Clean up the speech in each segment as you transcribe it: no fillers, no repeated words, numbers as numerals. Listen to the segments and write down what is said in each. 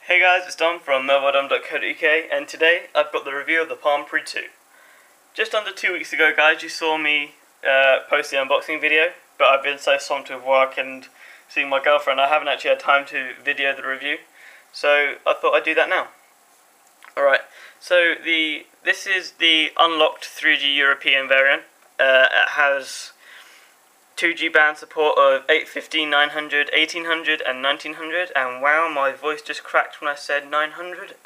Hey guys, it's Dom from mobiledom.co.uk, and today I've got the review of the Palm Pre 2. Just under 2 weeks ago, guys, you saw me post the unboxing video, but I've been so swamped with work and seeing my girlfriend, I haven't actually had time to video the review, so I thought I'd do that now. Alright, so this is the unlocked 3G European variant. It has 2G band support of 850, 900, 1800 and 1900, and wow, my voice just cracked when I said 900.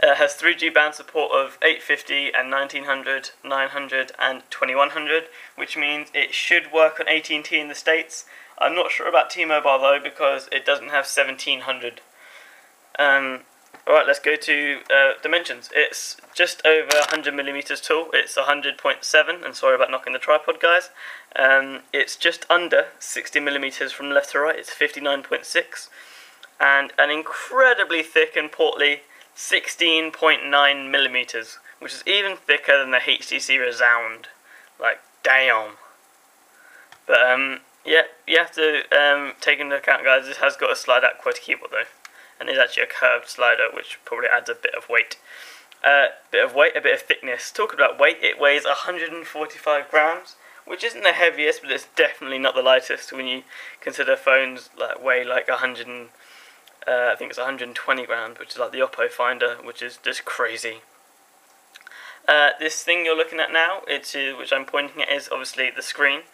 It has 3G band support of 850 and 1900, 900 and 2100, which means it should work on AT&T in the States. I'm not sure about T-Mobile though, because it doesn't have 1700. Alright, let's go to dimensions. It's just over 100mm tall. It's 100.7, and sorry about knocking the tripod, guys. It's just under 60mm from left to right. It's 59.6, and an incredibly thick and portly 16.9mm, which is even thicker than the HTC Resound. Like, damn. But yeah, you have to take into account, guys, this has got a slide out QWERTY keyboard though, and it's actually a curved slider, which probably adds a bit of weight. A bit of thickness. Talking about weight, it weighs 145 grams, which isn't the heaviest, but it's definitely not the lightest when you consider phones like weigh like I think it's 120 grams, which is like the Oppo Finder, which is just crazy. This thing you're looking at now, which I'm pointing at, is obviously the screen.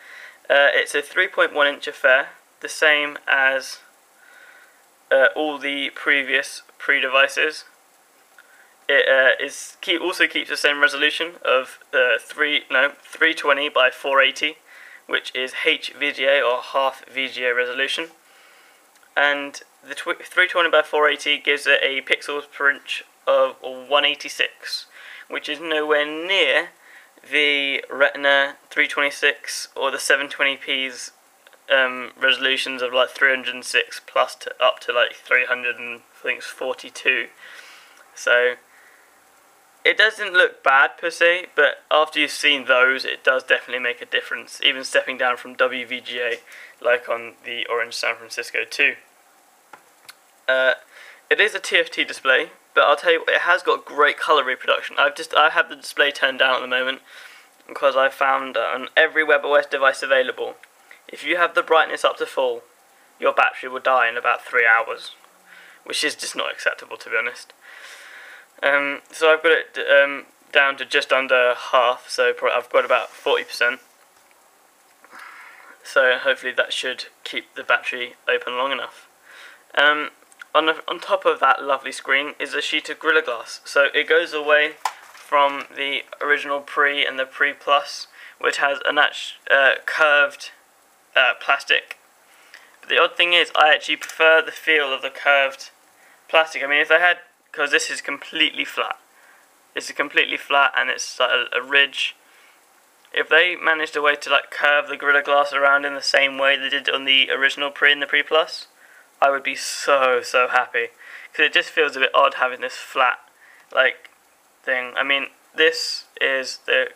It's a 3.1 inch affair, the same as all the previous pre-devices. It also keeps the same resolution of 320 by 480, which is HVGA or half VGA resolution, and the 320 by 480 gives it a pixels per inch of 186, which is nowhere near the Retina 326 or the 720p's resolutions of like 306 plus up to like 342. So it doesn't look bad per se, but after you've seen those, it does definitely make a difference, even stepping down from WVGA like on the Orange San Francisco 2. It is a TFT display, but I'll tell you what, it has got great colour reproduction. I have the display turned down at the moment because I found on every WebOS device available, if you have the brightness up to full, your battery will die in about 3 hours, which is just not acceptable, to be honest. So I've got it down to just under half, so I've got about 40%. So hopefully that should keep the battery open long enough. On top of that lovely screen is a sheet of Gorilla Glass. So it goes away from the original Pre and the Pre Plus, which has a curved plastic. But the odd thing is, I actually prefer the feel of the curved plastic. I mean, if they had, because this is completely flat. This is completely flat, and it's like a ridge. If they managed a way to like curve the Gorilla Glass around in the same way they did on the original Pre and the Pre Plus, I would be so happy, because it just feels a bit odd having this flat like thing. I mean, this is the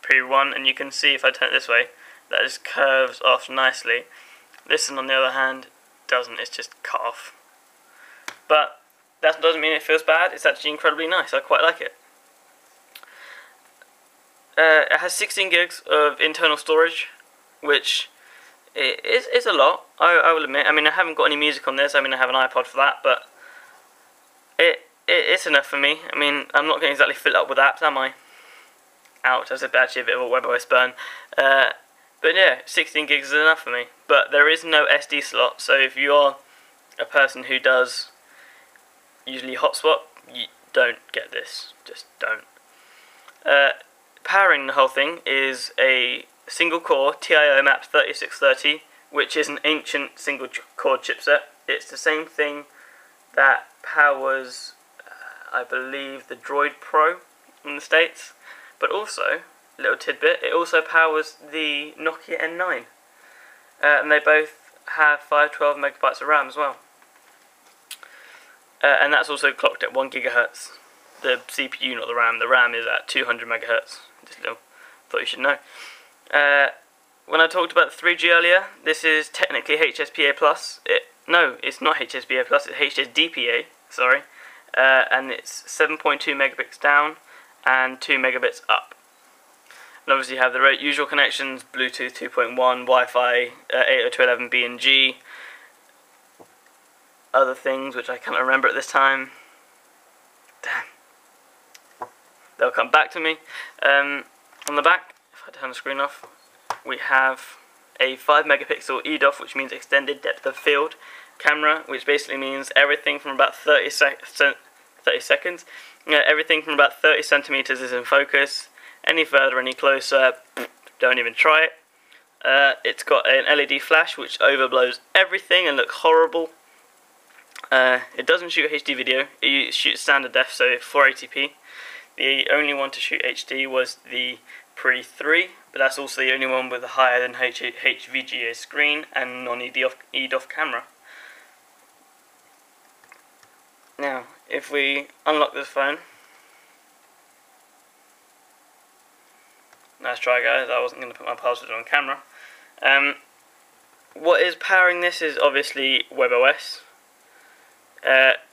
Pre 1, and you can see if I turn it this way, that just curves off nicely. This one, on the other hand, doesn't. It's just cut off. But that doesn't mean it feels bad. It's actually incredibly nice. I quite like it. It has 16 gigs of internal storage, which is a lot, I will admit. I mean, I haven't got any music on this. I mean, I have an iPod for that, but it's enough for me. I mean, I'm not going to exactly fill it up with apps, am I? Ouch, that's actually a bit of a WebOS burn. But yeah, 16 gigs is enough for me. But there is no SD slot, so if you are a person who does usually hotspot, you don't get this. Just don't. Powering the whole thing is a single core TIO MAP 3630, which is an ancient single core chipset. It's the same thing that powers, I believe, the Droid Pro in the States, but also, little tidbit, it also powers the Nokia N9, and they both have 512 megabytes of RAM as well, and that's also clocked at 1 gigahertz. The CPU, not the RAM. The RAM is at 200 megahertz. Just a little, thought you should know. When I talked about the 3G earlier, this is technically HSPA+. It no, it's not HSBA plus, it's HSDPA, sorry, and it's 7.2 megabits down and 2 megabits up. And obviously you have the usual connections, Bluetooth 2.1, Wi-Fi 802.11b and G, other things which I can't remember at this time. Damn. They'll come back to me. On the back, if I turn the screen off, we have a 5 megapixel EDOF, which means extended depth of field camera, which basically means everything from about 30 seconds, everything from about 30 centimeters is in focus. Any further, any closer, don't even try it. It's got an LED flash which overblows everything and looks horrible. It doesn't shoot HD video, it shoots standard def, so 480p. The only one to shoot HD was the Pre 3, but that's also the only one with a higher than HVGA screen and non-EDOF camera. Now, if we unlock this phone, nice try guys, I wasn't going to put my password on camera. What is powering this is obviously WebOS,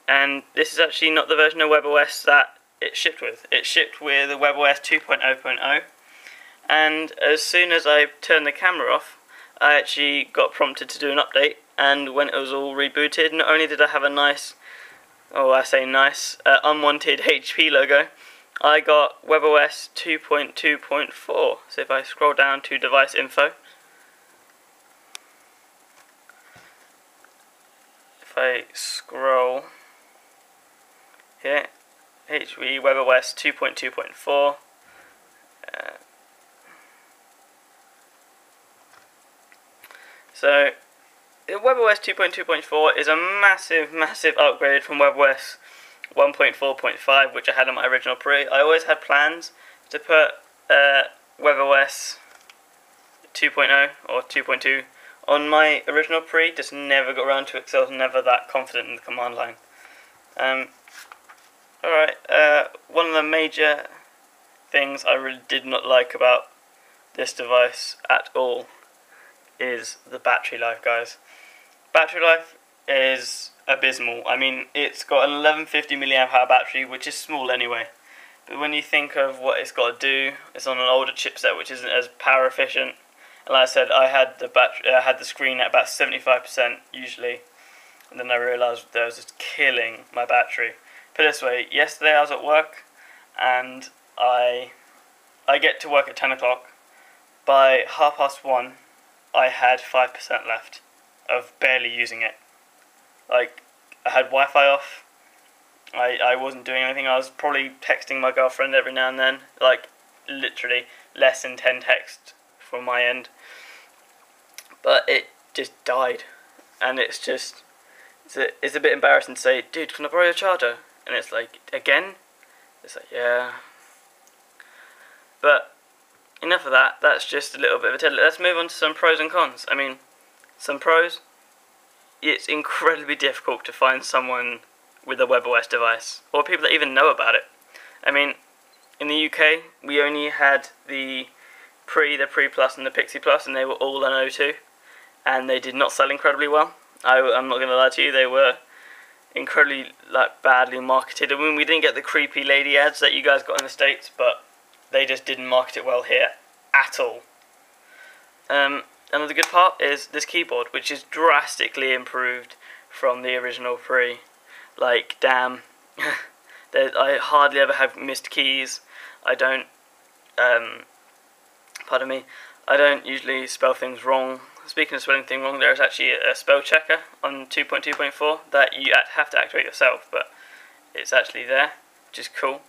and this is actually not the version of WebOS that it shipped with. It shipped with WebOS 2.0.0, and as soon as I turned the camera off, I actually got prompted to do an update, and when it was all rebooted, not only did I have a nice, unwanted HP logo, I got WebOS 2.2.4. So if I scroll down to device info, if I scroll here, HP WebOS 2.2.4. So WebOS 2.2.4 is a massive upgrade from WebOS 1.4.5, which I had on my original Pre. I always had plans to put WebOS 2.0 or 2.2 on my original Pre, just never got around to it because I was never that confident in the command line. Alright, one of the major things I really did not like about this device at all is the battery life, guys. Battery life is abysmal. I mean, it's got an 1150 milliamp hour battery, which is small anyway. But when you think of what it's got to do, it's on an older chipset which isn't as power efficient. And like I said, I had the screen at about 75% usually, and then I realised that I was just killing my battery. Put it this way, yesterday I was at work, and I get to work at 10 o'clock. By 1:30, I had 5% left of barely using it. Like, I had Wi-Fi off, I wasn't doing anything, I was probably texting my girlfriend every now and then, like literally less than 10 texts from my end, but it just died, and it's just, it's a bit embarrassing to say, dude, can I borrow your charger? And it's like, again? It's like, yeah. But enough of that, that's just a little bit of a tell. Let's move on to some pros and cons. I mean, some pros, it's incredibly difficult to find someone with a WebOS device, or people that even know about it. I mean, in the UK, we only had the Pre Plus and the Pixie Plus, and they were all on O2, and they did not sell incredibly well. I'm not going to lie to you, they were incredibly badly marketed. I mean, we didn't get the creepy lady ads that you guys got in the States, but they just didn't market it well here at all. Another good part is this keyboard, which is drastically improved from the original Pre. Like, damn, I hardly ever have missed keys. I don't, pardon me, I don't usually spell things wrong. Speaking of spelling things wrong, there is actually a spell checker on 2.2.4 that you have to activate yourself, but it's actually there, which is cool.